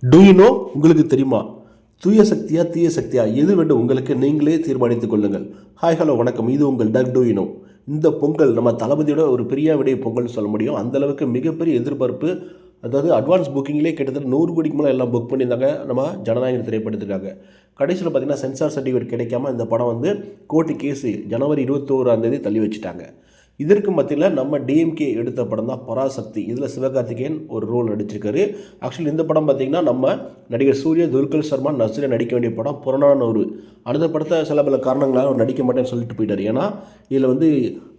Two you know? உங்களுக்கு தெரியுமா? தூய சக்தியா தீய சக்தியா எது வேண்டும் உங்களுக்கு நீங்களே தீர்மானித்துக் கொள்ளுங்கள். ஹாய் ஹலோ வணக்கம், இது உங்கள் டக் டூ யூ நோ. இந்த பொங்கல் நம்ம தளபதியோட ஒரு பெரிய விடைய பொங்கல்னு சொல்ல முடியும். அந்தளவுக்கு மிகப்பெரிய எதிர்பார்ப்பு. அதாவது அட்வான்ஸ் புக்கிங்லேயே கிட்டத்தட்ட 100 கோடிக்கு மேலே எல்லாம் புக் பண்ணியிருந்தாங்க நம்ம ஜனநாயகன் திரைப்படத்துக்காக. கடைசியில் பார்த்தீங்கன்னா சென்சார் சர்டிஃபிகேட் கிடைக்காம இந்த படம் வந்து கோர்ட்டு கேஸு ஜனவரி 21 தள்ளி வச்சுட்டாங்க. இதற்கு மத்தியில் நம்ம டிஎம்கே எடுத்த படம் தான் பராசக்தி. இதில் சிவகார்த்திகேயன் ஒரு ரோல் நடிச்சிருக்காரு. ஆக்சுவலி இந்த படம் பார்த்திங்கன்னா நம்ம நடிகர் சூர்யா, துல்கர் சல்மான், நஸ்ரியா நடிக்க வேண்டிய படம் புறநானூறு. அடுத்த படத்தை சில பல காரணங்களாக அவர் நடிக்க மாட்டேன்னு சொல்லிட்டு போயிட்டார். ஏன்னா இதில் வந்து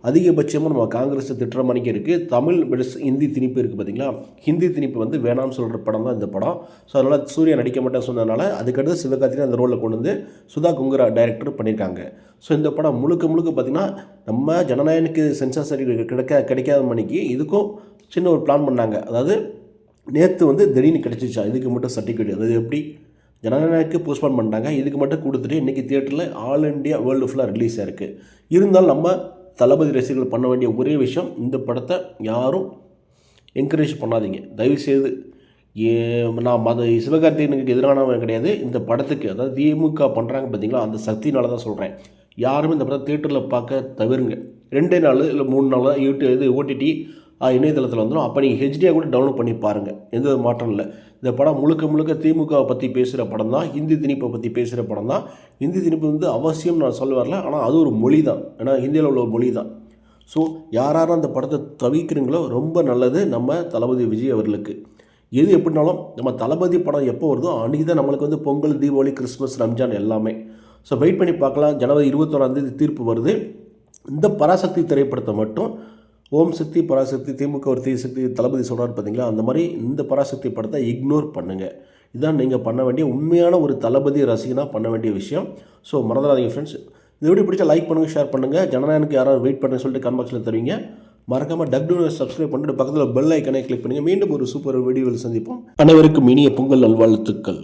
அதிகபட்சமாக நம்ம காங்கிரஸ் திட்டுற மணிக்கு இருக்குது. தமிழ் பெருசு ஹிந்தி திணிப்பு இருக்குது பார்த்திங்களா, ஹிந்தி திணிப்பு வந்து வேணாம்னு சொல்கிற படம் தான் இந்த படம். ஸோ அதனால் சூர்யா நடிக்க மாட்டேன்னு சொன்னதுனால அதுக்கடுத்து சிவகார்த்திகேயன் அந்த ரோலில் கொண்டு வந்து சுதா குங்குரா டைரக்டர் பண்ணியிருக்காங்க. ஸோ இந்த படம் முழுக்க பார்த்திங்கன்னா நம்ம ஜனநாயகனுக்கு சென்சார் சர்டிஃபிகேட் கிடைக்காத மணிக்கு இதுக்கும் சின்ன ஒரு பிளான் பண்ணாங்க. அதாவது நேற்று வந்து திடீர்னு கிடச்சிச்சா இதுக்கு மட்டும் சர்டிஃபிகேட். அதாவது எப்படி ஜனநாயகனுக்கு போஸ்ட்பான் பண்ணிட்டாங்க, இதுக்கு மட்டும் கொடுத்துட்டு இன்றைக்கி தியேட்டரில் ஆல் இண்டியா வேர்ல்டு ஃபுல்லாக ரிலீஸ் ஆகிருக்கு. இருந்தாலும் நம்ம தளபதி ரசிகர்கள் பண்ண வேண்டிய ஒரே விஷயம், இந்த படத்தை யாரும் என்கரேஜ் பண்ணாதீங்க தயவுசெய்து. நான் சிவகார்த்திகேயனுக்கு எதிரானவன் கிடையாது. இந்த படத்துக்கு அதாவது திமுக பண்ணுறாங்க பார்த்தீங்களா, அந்த சக்தினால தான் சொல்கிறேன். யாருமே இந்த படத்தை தியேட்டரில் பார்க்க தவிருங்க. 2 நாள் இல்லை 3 நாள் தான் யூடியூப் ஓடிடி இணையதளத்தில் வந்துடும். அப்போ நீங்கள் ஹெச்டியாக கூட டவுன்லோட் பண்ணி பாருங்கள், எந்த மாற்றம் இல்லை. இந்த படம் முழுக்க திமுகவை பற்றி பேசுகிற படம் தான், ஹிந்தி திணிப்பை பற்றி பேசுகிற படம் தான். ஹிந்தி திணிப்பு வந்து அவசியம் நான் சொல்ல வரல, ஆனால் அது ஒரு மொழி தான். ஏன்னா ஹிந்தியில் உள்ள ஒரு மொழி தான். ஸோ யாரும் அந்த படத்தை தவிக்கிறீங்களோ ரொம்ப நல்லது நம்ம தளபதி விஜய் அவர்களுக்கு. எது எப்படினாலும் நம்ம தளபதி படம் எப்போ வருதோ அன்றைக்கி தான் நம்மளுக்கு வந்து பொங்கல், தீபாவளி, கிறிஸ்மஸ், ரம்ஜான் எல்லாமே. ஸோ வெயிட் பண்ணி பார்க்கலாம். ஜனவரி 21 தீர்ப்பு வருது. இந்த பராசக்தி திரைப்படத்தை மட்டும் ஓம் சக்தி பராசக்தி திமுக ஒரு தீ சக்தி தளபதி சொல்கிறார் பார்த்தீங்களா, அந்த மாதிரி இந்த பராசக்தி படத்தை இக்னோர் பண்ணுங்கள். இதுதான் நீங்கள் பண்ண வேண்டிய உண்மையான ஒரு தளபதி ரசிகனாக பண்ண வேண்டிய விஷயம். ஸோ மறந்துடாதீங்க ஃப்ரெண்ட்ஸ். இந்த வீடியோ பிடிச்சா லைக் பண்ணுங்கள், ஷேர் பண்ணுங்கள். ஜனநாயகனுக்கு யாராவது வெயிட் பண்ணுன்னு சொல்லிட்டு கமெண்ட் பாக்ஸில் தருவீங்க. மறக்காமல் டக் டூ சப்ஸ்கிரைப் பண்ணிட்டு பக்கத்தில் பெல் ஐக்கனை கிளிக் பண்ணுங்கள். மீண்டும் ஒரு சூப்பர் வீடியோவில் சந்திப்போம். அனைவருக்கும் இனிய பொங்கல் நல்வாழ்த்துக்கள்.